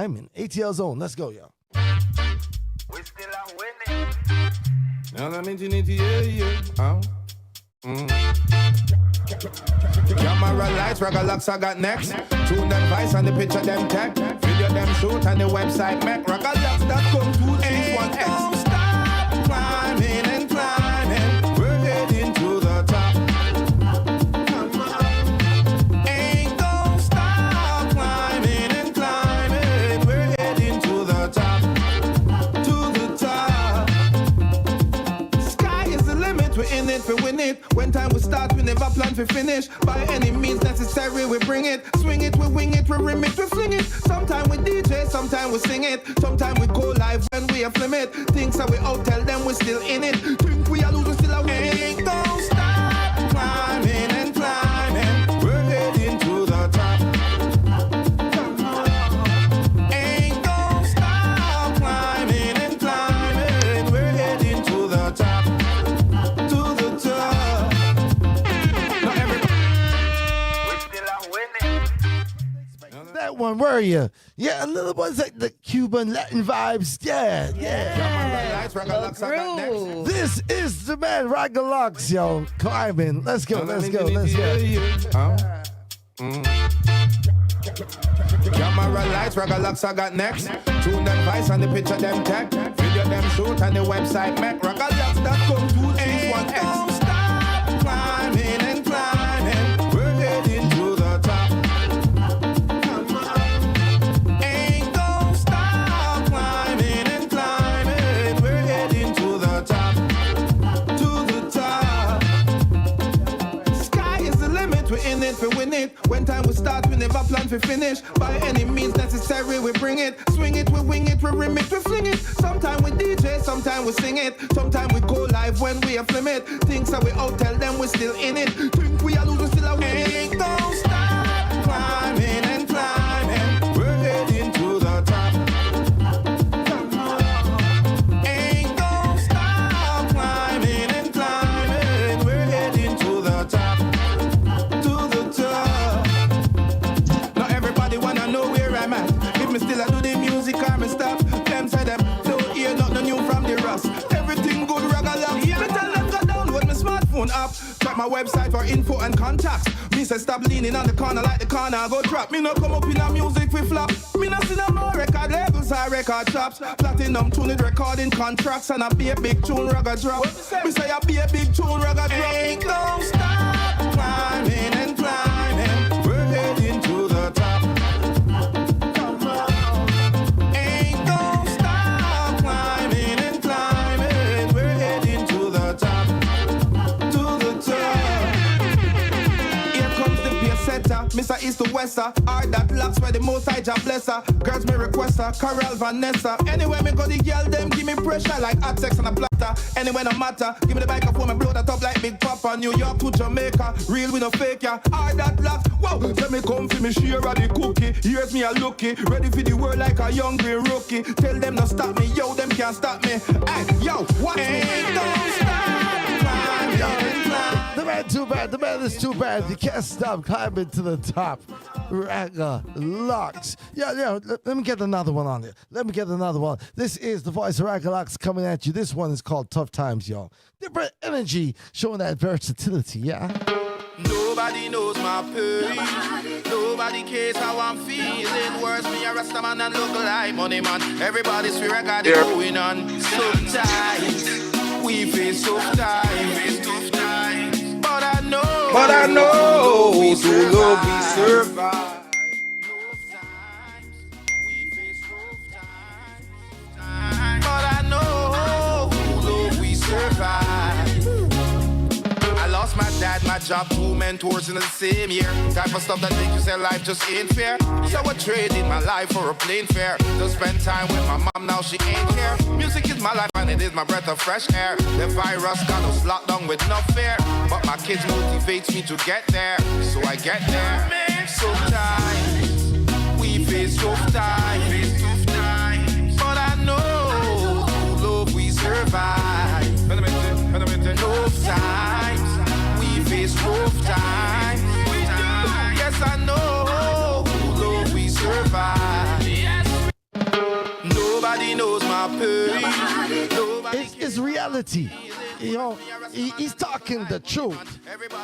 I'm in ATL zone. Let's go, y'all. We still are winning. Now I'm in yeah. Camera lights, Ragga Lox I got next. Tune them vice and the picture them tech. Video them shoot and the website make. RaggaLox.com 261X. Don't stop climbing and climbing. We're heading to the top. Come on. Ain't gonna stop climbing and climbing. We're heading to the top. To the top. Sky is the limit. We're in it, we win it. When time we start, we never plan to finish. By any means necessary, we bring it. Swing it, we wing it, we rim it, we fling it. Sometime we DJ, sometime we sing it. Sometime we go live when we have limit. Things that we out, tell them we still in it. Think we are losing, still are winning. Ain't don't stop climbing and climbing. We're heading to the top. Come on. Ain't don't stop climbing and climbing. We're heading to the top. To the top. Not everybody. We still are winning. That one, where are you? Yeah, a little one's like the Cuban Latin vibes. Yeah. Ragga Lox I got next. This is the man, Ragga Lox, yo. Climbing. Let's go. Camera lights, Ragga Lox I got next. Tune them vice and the picture them tech. Video them shoot and the website make. RaggaLox.com 261X. Don't stop climbing and climbing. We're heading to the top. Come on. Ain't gonna stop climbing and climbing. We're heading to the top. To the top. Sky is the limit, we're in it, we win it. When time we start, we never plan to finish. By any means necessary, we bring it. Swing it, we wing it, we rim it, we fling it. Sometime we DJ, sometime we sing it. Sometime we go live when we have limit. Things that we out, tell them we still in it. Think we are losing, still are winning. Ain't don't stop climbing and climbing. We're heading to the top. Come on. Ain't don't stop climbing and climbing. We're heading to the top. To the top. Not everybody wanna know where I'm at. If me still I do the music, I'm stop. Them say them don't hear nothing new from the rust. Everything good, Ragga Lox. Me tell them go download my smartphone app. Check my website for info and contacts. Me say stop leaning on the corner like the corner go drop. Me no come up in a music we flop. Me no see no more record labels or record shops. Platinum tune with recording contracts and I be a big tune Ragga drop. Me say I be a big tune Ragga drop. Ain't don't stop climbing and climbing. We're heading to the top. Come on. Ain't don't stop climbing and climbing. We're heading to the top. To the top. Here comes the beer setter, Mr. East to Wester. Hard that locks where the most I job bless her. Girls me request her, Carol Vanessa. Anywhere me go the girl them give me pressure like hot sex on a platter. Anywhere no matter, give me the bike for me blow that up like Big Papa. New York to Jamaica, real we no fake ya. Hard that locks, wow. Tell me come for me share of the cookie. Here's me a lookie, ready for the world like a young green rookie. Tell them no stop me, yo them can't stop me. Hey, yo, watch me. Ain't don't stop climbing and climbing. The man too bad. The man is too bad. You can't stop climbing to the top. Ragga Lox. Yeah. Let me get another one on it. Let me get another one. This is the voice of Ragga Lox coming at you. This one is called Tough Times, y'all. Different energy, showing that versatility, yeah? Nobody knows my pain. Nobody cares how I'm feeling. Worse, me a Rasta man and look like money man. Everybody's free record going on. Sometimes we face tough times. But I know through love we survive. But I know through love we survive. I lost my dad, my job, 2 mentors in the same year. Type of stuff that make you say life just ain't fair. So I traded my life for a plane fare to spend time with my mom, now she ain't care. Music is my life and it is my breath of fresh air. The virus got us locked down with no fear, but my kids motivates me to get there, so I get there. Sometimes we face tough times, but I know through love we survive. Enough times we face rough times. Yes, I know through love we survive. knows my pain. It's reality. You know, he's talking the truth.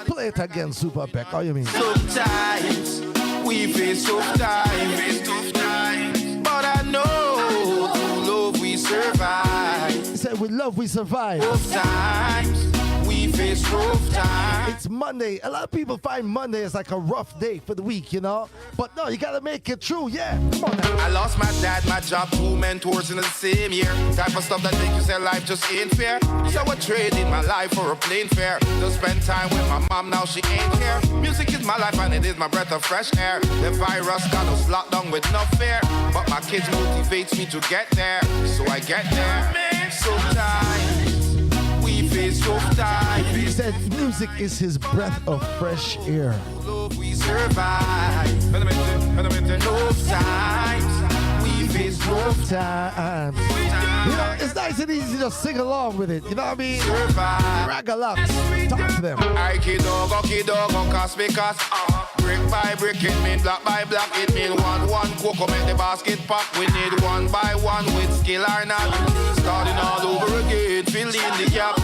Play it again, Super Beck. How you mean? Sometimes we face tough times, but I know through love we survive. He said, with love we survive. Tough times, we face rough times. It's Monday. A lot of people find Monday as like a rough day for the week, you know? But no, you gotta make it true, yeah. Come on now. I lost my dad, my job, 2 mentors in the same year. Type of stuff that make you say life just ain't fair. So I traded my life for a plane fare. To spend time with my mom, now she ain't here. Music is my life and it is my breath of fresh air. The virus got us locked down with no fear. But my kids motivates me to get there. So I get there. Sometimes we face tough times. He said music is his breath of fresh air. Love we survive. Enough times we face tough Times. You know, it's nice and easy to just sing along with it. You know what I mean? survive. Ragga Lox. Talk to them. I kiddo, cause because brick by brick, it mean block by block, it mean one cocoa make the basket pop. We need one by one with skill or not. Starting all over again, filling the gap.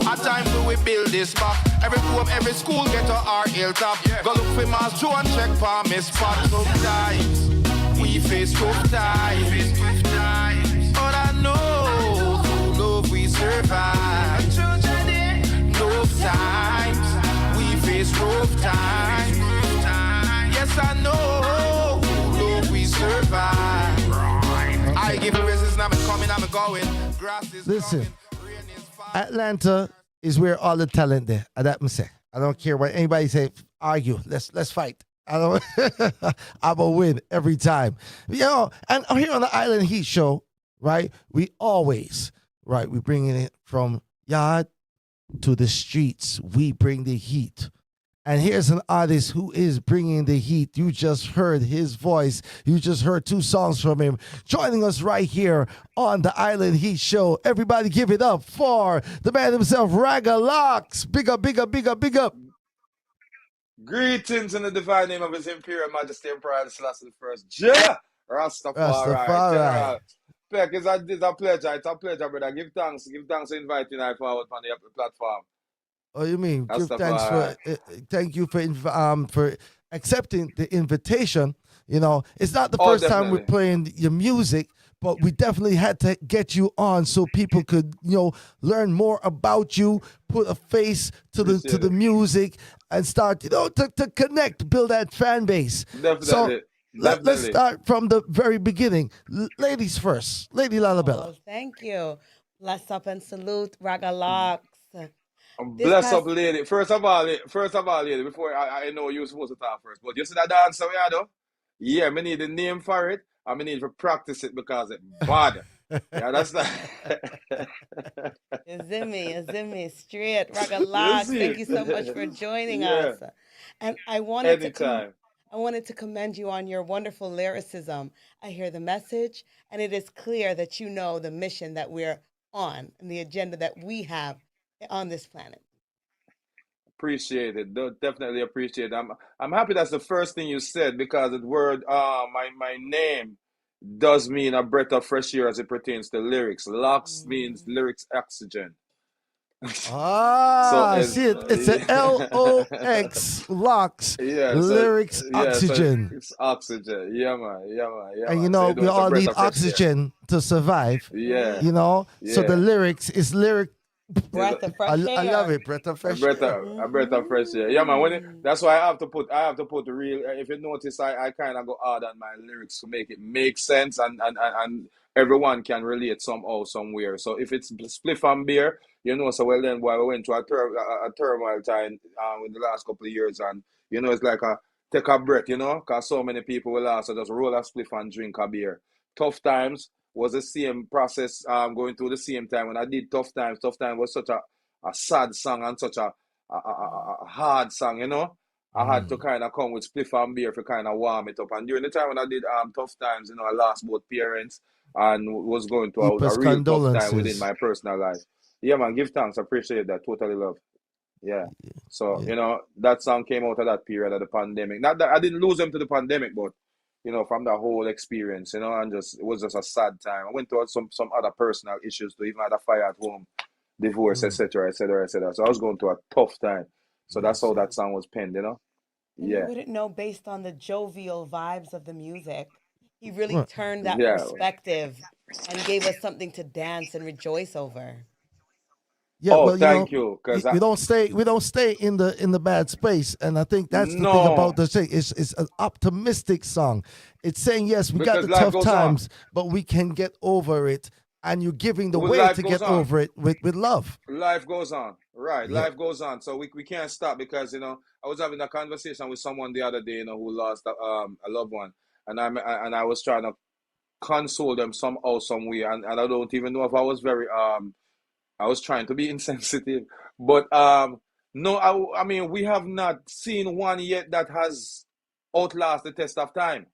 At time do we build this back. Every club, every school get a R top. Go look for Mass Joe and check for Miss Spot. Sometimes we face tough times, but I know through love we survive. Tough times, we face rough times. Yes, I know through love we survive. I give praises, I'm coming, I'm going. Grass is Listen, growing, rain is falling. Atlanta is where all the talent there. And that me say. I don't care what anybody say. Argue. Let's fight. I don't. I'm gonna win every time. You know, and here on the Island Heat Show, right? We always, right? We bringing it from yard to the streets. We bring the heat. And here's an artist who is bringing the heat. You just heard his voice. You just heard 2 songs from him. Joining us right here on the Island Heat Show. Everybody give it up for the man himself, Ragga Lox. Big up, big up, big up, big up. Greetings in the divine name of His Imperial Majesty Emperor Selassie I. Ja! Rastafari. Rastafari. Peck, it's a pleasure. It's a pleasure, brother. Give thanks for inviting I forward on the platform. Oh, you mean give thanks Rastafari. for thank you for accepting the invitation. You know, it's not the first time we're definitely. playing your music, but we definitely had to get you on so people could, you know, learn more about you, put a face to the Appreciate it. music, and start, you know, to connect, build that fan base. Definitely. So let's Definitely. start from the very beginning. Ladies first, Lady Laleebella. Oh, thank you. Bless up and salute Ragga Lox. Bless past- up, lady. First of all, lady, before I know you're supposed to talk first, but you see that dancer we had, though? Yeah, me need the name for it, and me need to practice it because it bad. Yeah, that's not. Zimmy, straight. Ragga Lox, see? thank you so much for joining Yeah. us. And I wanted Anytime. to commend you on your wonderful lyricism. I hear the message, and it is clear that you know the mission that we're on and the agenda that we have on this planet. Appreciate it. Definitely appreciate it. I'm happy that's the first thing you said because the word my name does mean a breath of fresh air as it pertains to lyrics. Lox means lyrics oxygen. Ah, it's- see it. It's a LOX, Lox, Yeah, so- lyrics, yeah, so oxygen. it's oxygen. Yeah, man. Yeah, And you man. know, So we it's a all breath need of fresh air. oxygen to survive. Yeah. You know? So Yeah. the lyrics is lyric. Breath of fresh air. I love it. Breath of fresh A air. breath of fresh air. Yeah, man. That's why I have to put the real. If you notice, I kind of go hard on my lyrics to make it make sense and everyone can relate somehow somewhere. So if it's spliff and beer, you know. So well then, boy, we went through a turmoil time in the last couple of years, and you know, it's like a take a breath, you know, because so many people will also just roll a spliff and drink a beer. Tough times was the same process going through the same time when I did Tough Times. Tough Times was such a sad song and such a hard song, you know. I had to kind of come with spliff and beer to kind of warm it up. And during the time when I did Tough Times, you know, I lost both parents and was going through a Deepest real tough time condolences. within my personal life. Yeah, man, give thanks. Appreciate that. Totally love. Yeah. So, Yeah. you know, that song came out of that period of the pandemic. Not that I didn't lose them to the pandemic, but from the whole experience, and just it was just a sad time. I went through some other personal issues too, even had a fire at home, divorce, Mm. etc., etc., etc. So I was going through a tough time. So that's Yes, how sir. that song was penned. And you Yeah, wouldn't know based on the jovial vibes of the music. He really Right. turned that yeah. perspective and gave us something to dance and rejoice over. Yeah, Oh, well, thank you, cause we don't stay in the bad space, and I think that's the thing about no, the thing. It's an optimistic song. It's saying yes, we got because the life tough goes on. times, but we can get over it, and you're giving the Well, way life to goes get on. over it with love. Life goes on. Right. Yeah. Life goes on. So we can't stop because, I was having a conversation with someone the other day, who lost a loved one. And I was trying to console them somehow, some way. And I don't even know if I was I was trying to be insensitive. But no, I mean we have not seen one yet that has outlast the test of time.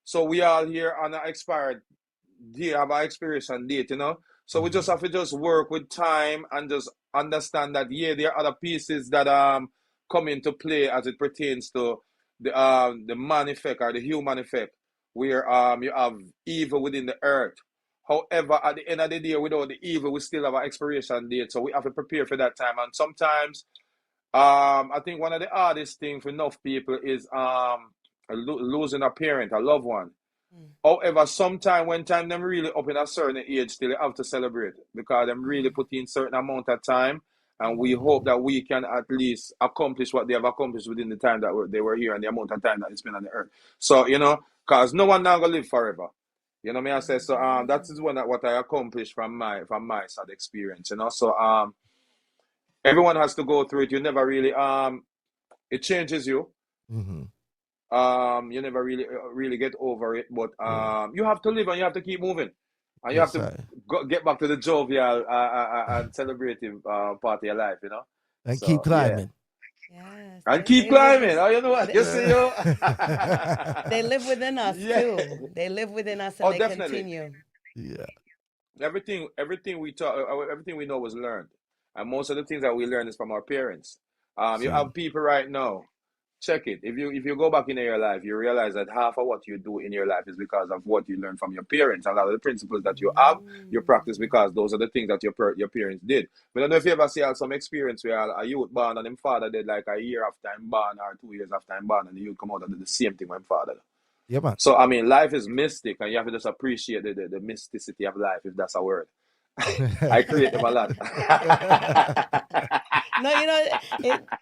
So we all here on an expired date, have an expiration date. So we just Mhm. have to just work with time and just understand that yeah, there are other pieces that come into play as it pertains to the man effect or the human effect, where you have evil within the earth. However, at the end of the day, without the evil, we still have an expiration date. So we have to prepare for that time. And sometimes I think one of the hardest things for enough people is losing a parent, a loved one. Mm, However, sometime when time them really up in a certain age, still they have to celebrate because them really mm, put in certain amount of time, and we mhm, hope that we can at least accomplish what they have accomplished within the time that they were here and the amount of time that they spent on the earth. So because no one now gonna live forever. You know me, I say so. That is what I accomplished from my sad experience. So everyone has to go through it. You never really it changes you. Mhm. You never really get over it, but Yeah. you have to live and you have to keep moving, and you have Yes, to sir. get back to the jovial and celebrative part of your life. And keep So yeah, climbing. yes, and keep they live climbing. with, Oh, you know what? You they, see you. they live within us Yeah. too. They live within us and Oh, they definitely. continue. Yeah. Everything we taught, everything we know was learned, and most of the things that we learn is from our parents. You Same. have people right now. Check it. If you go back in your life, you realize that half of what you do in your life is because of what you learned from your parents. A lot of the principles that you have, you practice Mm. because those are the things that your parents did. But I don't know if you ever see some experience where a youth born and him father did like a year after him born or 2 years after him born, and the youth come out and do the same thing when father. Yeah, man. So I mean, life is mystic, and you have to just appreciate the mysticity of life, if that's a word. I create them a lot. No,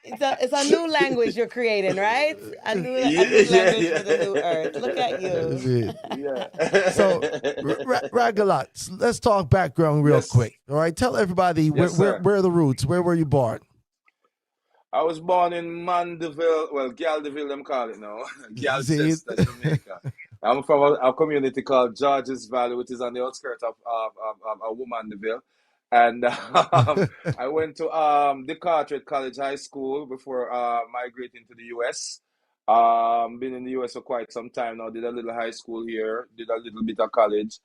it's a new language you're creating, right? A new Yeah, language for the new earth. Look at That's you. it. yeah, So, yeah. Ragga Lox, let's talk background real Yes, quick. All right, tell everybody yes, sir. where are the roots? Where were you born? I was born in Mandeville, well, Galdeville, them call it now, See it? Galchester, Jamaica. I'm from a community called Georges Valley, which is on the outskirts of Mandeville. And I went to the Carteret College High School before migrating to the US. Been in the US for quite some time now. Did a little high school here, did a little bit of college,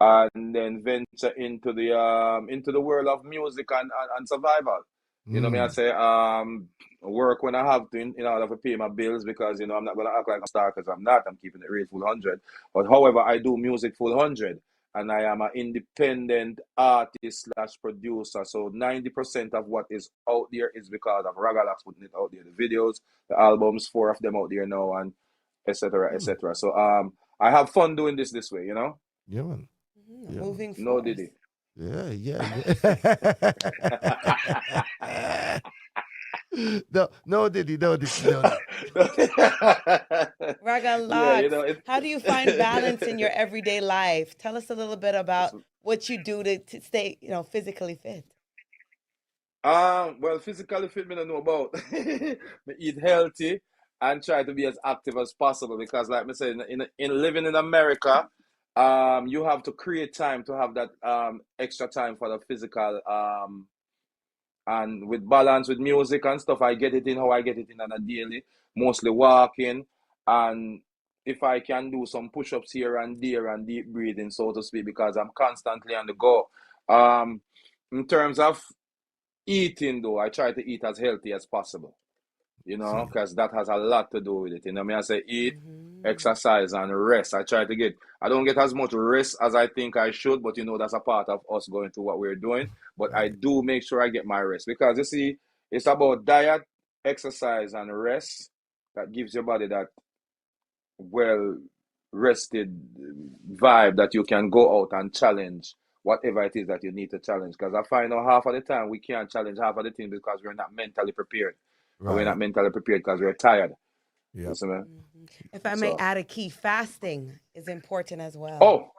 and then venture into the world of music and survival. Me, I Mm, say work when I have to in order to pay my bills because I'm not gonna act like a star because I'm not. I'm keeping it real full 100. But however, I do music full 100, and I am an independent artist slash producer. So 90% of what is out there is because of Ragga Lox putting it out there. The videos, the albums, 4 of them out there now, and etc. mm. etc. So I have fun doing this way. Yeah, man. Mhm, a Yeah, man. moving No force. Diddy. Yeah, yeah, yeah. No, no, Diddy, no, Diddy, no, Diddy. Ragga Yeah, Lox, it. how do you find balance in your everyday life? Tell us a little bit about what you do to stay, physically fit. Well, physically fit, me don't know about. Me eat healthy and try to be as active as possible because, like me say, in living in America, you have to create time to have that extra time for the physical and with balance with music and stuff. I get it in how I get it in on a daily, mostly walking, and if I can do some push-ups here and there and deep breathing, so to speak, because I'm constantly on the go. Um, in terms of eating though, I try to eat as healthy as possible. you know, See. because that has a lot to do with it. You know, me I say eat, Mm-hmm. exercise, and rest. I don't get as much rest as I think I should, but you know, that's a part of us going through what we're doing. But I Right. do make sure I get my rest because you see, it's about diet, exercise, and rest that gives your body that well rested vibe that you can go out and challenge whatever it is that you need to challenge. Because I find out half of the time we can't challenge half of the thing because we're not mentally prepared. And we're not Right. mentally prepared because we're tired. You Yep. see me? Mm-hmm. If I may So add a key, fasting is important as well.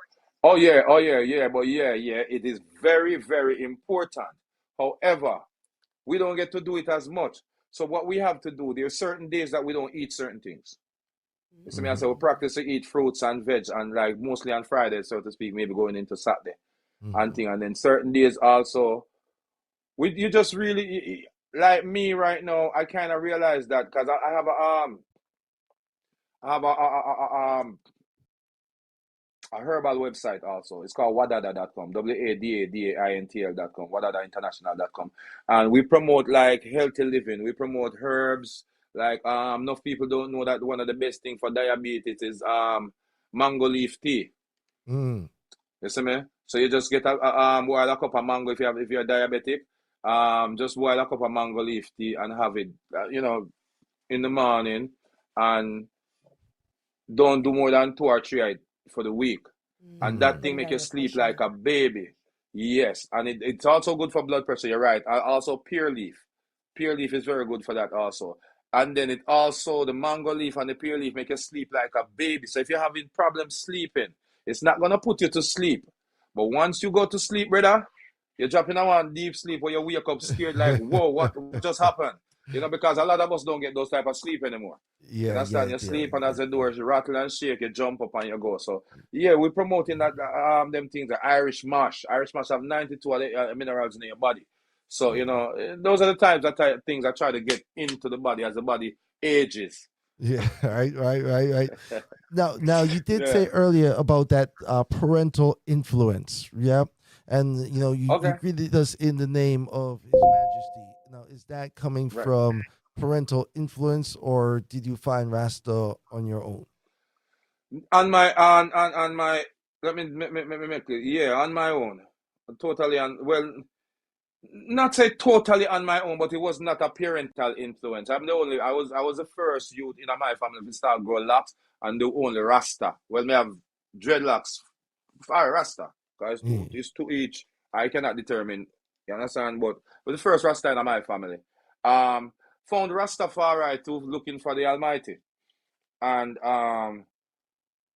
oh yeah. But yeah, it is very, very important. However, we don't get to do it as much. So what we have to do, there are certain days that we don't eat certain things. You see me, I say we Mm-hmm. practice to eat fruits and veg and like mostly on Friday, so to speak, maybe going into Saturday and Mm-hmm. thing. And then certain days also, we you just really like me right now. I kind of realize that because I have a herbal website also. It's called wadada.com, wadadaintl.com, wadadainternational.com. And we promote like healthy living. We promote herbs. Like enough people don't know that one of the best thing for diabetes is mango leaf tea. Mm. You see me? So you just get boil a cup of mango if you're diabetic. Just boil a cup of mango leaf tea and have it, in the morning, and don't do more than two or three for the week. And Mm-hmm. that Mm-hmm. thing Bring make down you your sleep like pressure. a baby. Yes, and it's also good for blood pressure. You're right. Also, pear leaf. Pear leaf is very good for that also. And then it also, the mango leaf and the pear leaf make you sleep like a baby. So if you're having problems sleeping, it's not gonna put you to sleep. But once you go to sleep, brother, you're dropping a one deep sleep where you wake up scared like, whoa, what just happened? Because a lot of us don't get those type of sleep anymore. You Yeah, understand? yeah, You yeah, sleep and yeah. as the doors rattle and shake, you jump up and you go. So yeah, we're promoting that them things, the Irish mash. Irish mash have 92 minerals in your body. So those are the times things I try to get into the body as the body ages. Yeah, right. Now you did say Yeah. earlier about that parental influence, yeah, and you Okay. greeted us in the name of His Majesty. Now, is that coming Right. from parental influence, or did you find Rasta on your own? On my let me make it. Yeah, on my own. Totally on well, not say totally on my own, but it was not a parental influence. I was the first youth in my family to start grow locks and the only Rasta. Well, me have dreadlocks for Rasta. Because Mm. it's two each. I cannot determine. You understand? But the first Rasta in my family. Found Rastafari to looking for the Almighty. And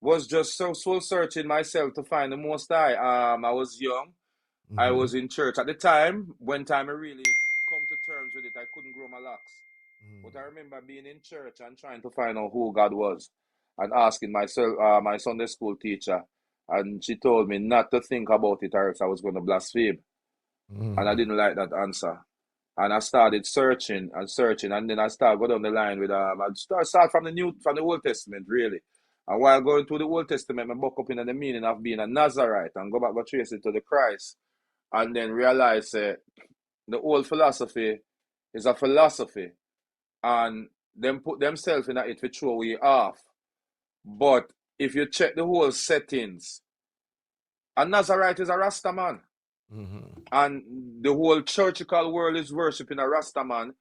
was just so soul searching myself to find the most high. I was young. I Mm-hmm. was in church at the time. When time I really come to terms with it, I couldn't grow my locks. But I remember being in church and trying to find out who God was, and asking myself, my Sunday school teacher, and she told me not to think about it or else I was going to blaspheme. And I Mm-hmm. didn't like that answer. And I started searching and searching, and then I started going down the line with I start from the Old Testament really. And while going through the Old Testament, I buck up in the meaning of being a Nazarite and go trace it to the Christ, and then realize the old philosophy is a philosophy, and them put themselves in it to throw we off. But if you check the whole settings, a Nazarite is a Rasta man. Mm-hmm. And the whole churchical world is worshipping a Rasta man,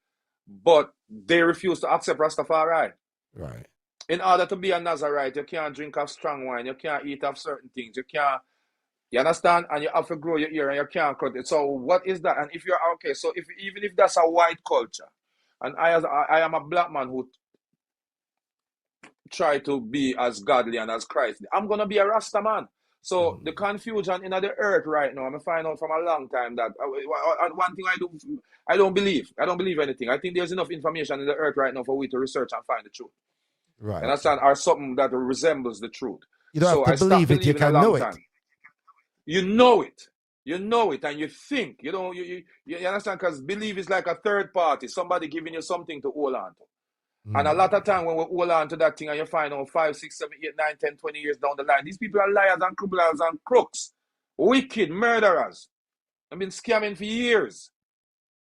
but they refuse to accept Rastafari. Right. In order to be a Nazarite, you can't drink of strong wine, you can't eat of certain things, you understand? And you have to grow your ear and you can't cut it. So what is that? And if you're okay, so if even if that's a white culture, and I am a black man who try to be as godly and as Christ, I'm gonna be a Rasta man. So the Mm-hmm. confusion in the earth right now, I'm find out from a long time that one thing I don't believe. I don't believe anything. I think there's enough information in the earth right now for we to research and find the truth. You Right. understand? Or something that resembles the truth. You don't have So to I stopped believe it; you believing a can long know it. time. You know it. You know it, and you think. You don't. You understand? Because belief is like a third party, somebody giving you something to hold on to. And a lot of Mm. time when we hold on to that thing and you find out 5, 6, 7, 8, 9, 10, 20 years down the line, these people are liars and criminals and crooks, wicked, murderers. I've been scamming for years.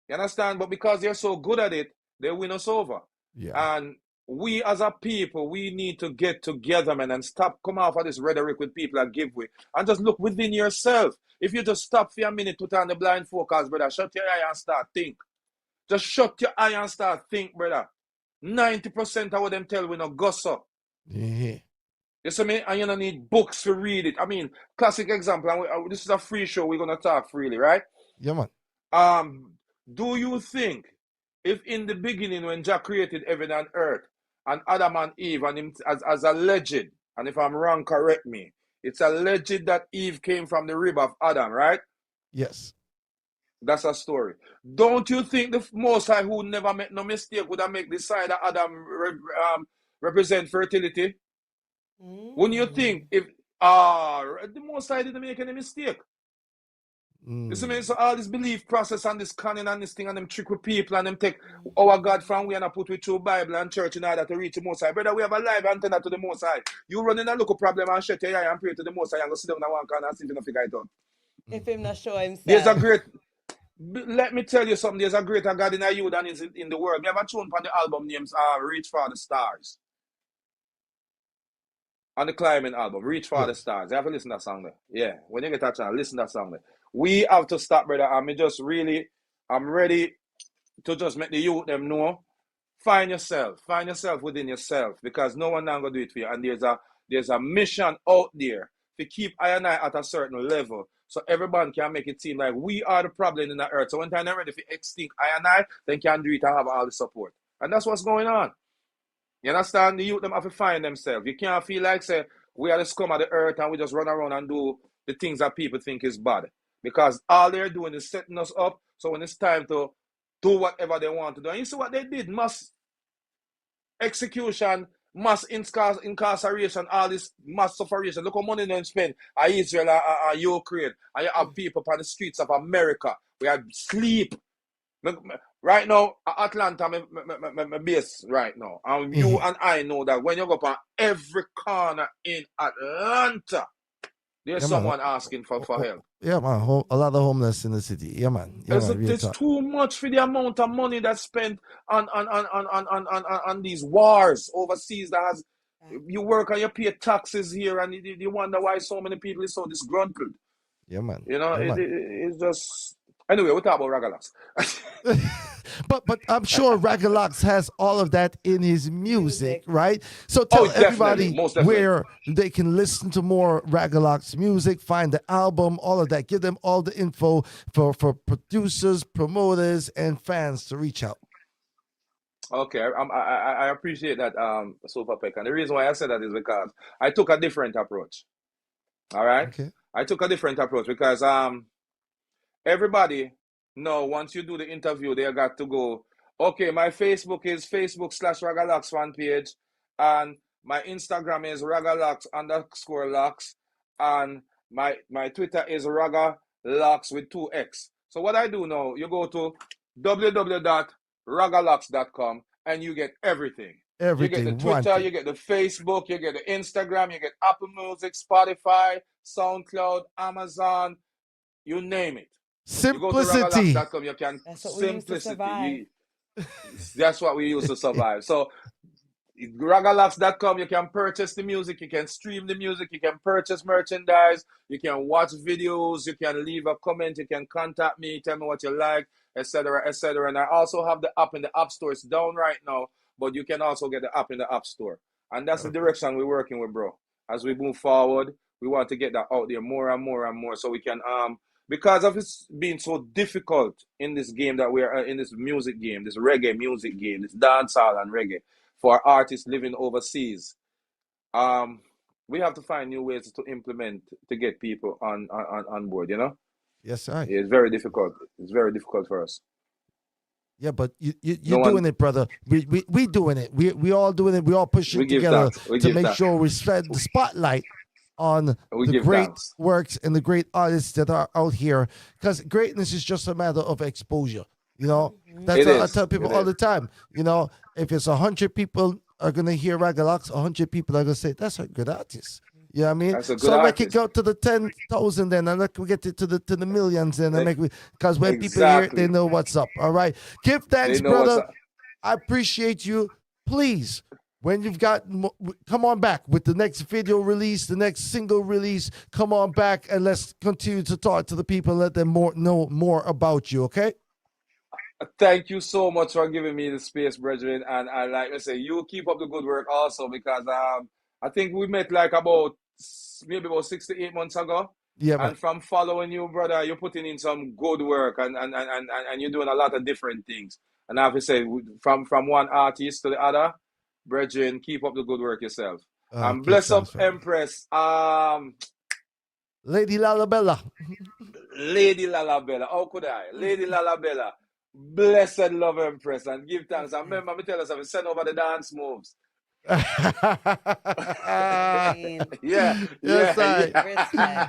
You understand? But because they're so good at it, they win us over. Yeah. And we as a people, we need to get together, man, and stop come off of this rhetoric with people that give way. And just look within yourself. If you just stop for a minute, put on the blind focus, brother, shut your eye and start think. Just shut your eye and start think, brother. 90% of what them tell we no gossip. Yeah. You see me? And you don't need books to read it. I mean, classic example, and this is a free show, we're going to talk freely, right? Yeah, man. Do you think if in the beginning when Jah created heaven and earth and Adam and Eve and him as alleged, and if I'm wrong, correct me, it's alleged that Eve came from the rib of Adam, right? Yes. That's a story. Don't you think the Most High, who never make no mistake, would have make the side that Adam represent fertility? Wouldn't you think if the Most High didn't make any mistake? You see me? So all this belief process and this cunning and this thing and them trick with people and them take our God from we and put we through Bible and church in order to reach the Most High. Brother, we have a live antenna to the Most High. You run in a local problem and shut your eye and pray to the Most High and go sit down in one corner and see if you don't figure it out. If him not show himself. There's a great, let me tell you something, there's a greater God in you than is in the world. We have a tune on the album names Reach for the Stars. On the climbing album, Reach for the Stars. You have to listen to that song there. Yeah, when you get that chance, listen to that song there. We have to stop, brother. I'm ready to just make the youth them know. Find yourself within yourself, because no one now gonna do it for you. And there's a mission out there to keep I and I at a certain level, so everyone can make it seem like we are the problem in the earth. So when time they're ready to extinct I and I, then can do it and have all the support. And that's what's going on. You understand? The youth them have to find themselves. You can't feel like say we are the scum of the earth and we just run around and do the things that people think is bad. Because all they're doing is setting us up. So when it's time to do whatever they want to do, and you see what they did: mass execution, mass incarceration, all this mass sufferation. Look how money they spend at Israel and Ukraine. And you have people on the streets of America. We have sleep. Right now, Atlanta, my base right now. And you and I know that when you go on every corner in Atlanta, there's someone asking for help. Yeah, man. A lot of homeless in the city. Yeah, man. Yeah, It's too much for the amount of money that's spent on these wars overseas. That has you work and you pay taxes here, and you wonder why so many people is so disgruntled. Yeah, man. You know, yeah, it's just. Anyway, we'll talk about Ragga Lox. but I'm sure Ragga Lox has all of that in his music, right? So tell everybody where they can listen to more Ragga Lox music, find the album, all of that. Give them all the info for producers, promoters, and fans to reach out. Okay, I appreciate that, Super Peck. And the reason why I said that is because I took a different approach. All right? Okay. I took a different approach because everybody know once you do the interview, they got to go, okay, my Facebook is Facebook.com/Ragga Lox fan page, and my Instagram is Ragga_Lox, and my Twitter is Ragga Lox with 2X. So what I do now, you go to www.raggalox.com and you get everything. Everything. You get the Twitter, you get the Facebook, you get the Instagram, you get Apple Music, Spotify, SoundCloud, Amazon, you name it. Simplicity. You go to raggalox.com, you can simplicity. That's what we use to survive. So raggalox.com, you can purchase the music, you can stream the music, you can purchase merchandise, you can watch videos, you can leave a comment, you can contact me, tell me what you like, etc., etc. And I also have the app in the App Store. It's down right now, but you can also get the app in the App Store. And that's the direction we're working with, bro. As we move forward, we want to get that out there more and more and more, so we can because of it being so difficult in this game that we're in, this music game, this reggae music game, this dancehall and reggae, for artists living overseas, we have to find new ways to implement to get people on board, you know? Yes, sir. It's very difficult. It's very difficult for us. Yeah, but you're doing it, brother. We doing it. We all doing it. We all pushing together to make sure we spread the spotlight on the great works and the great artists that are out here, because greatness is just a matter of exposure. You know, that's what I tell people all the time. You know, if it's 100 people are gonna hear Ragga Lox, 100 people are gonna say that's a good artist. You know what I mean? So make it go to the 10,000 then, and we get it to the millions then, and because when people hear it, they know what's up. All right, give thanks, brother. I appreciate you. please, when you've got, come on back with the next video release, the next single release. Come on back and let's continue to talk to the people and let them know more about you. Okay? Thank you so much for giving me the space, brethren. And like I say, you keep up the good work also because I think we met like maybe about 6 to 8 months ago. Yeah, man. And from following you, brother, you're putting in some good work and you're doing a lot of different things. And I have to say, from one artist to the other, brethren, keep up the good work yourself. And bless up, Empress. Lady Laleebella. Lady Laleebella. How could I? Lady Laleebella. Blessed love Empress and give thanks. And remember, me tell us, I send over the dance moves. Yeah.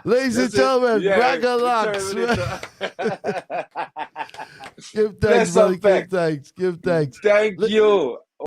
Ladies and gentlemen, Ragga Lox. Give thanks, buddy. Give thanks. Thank you.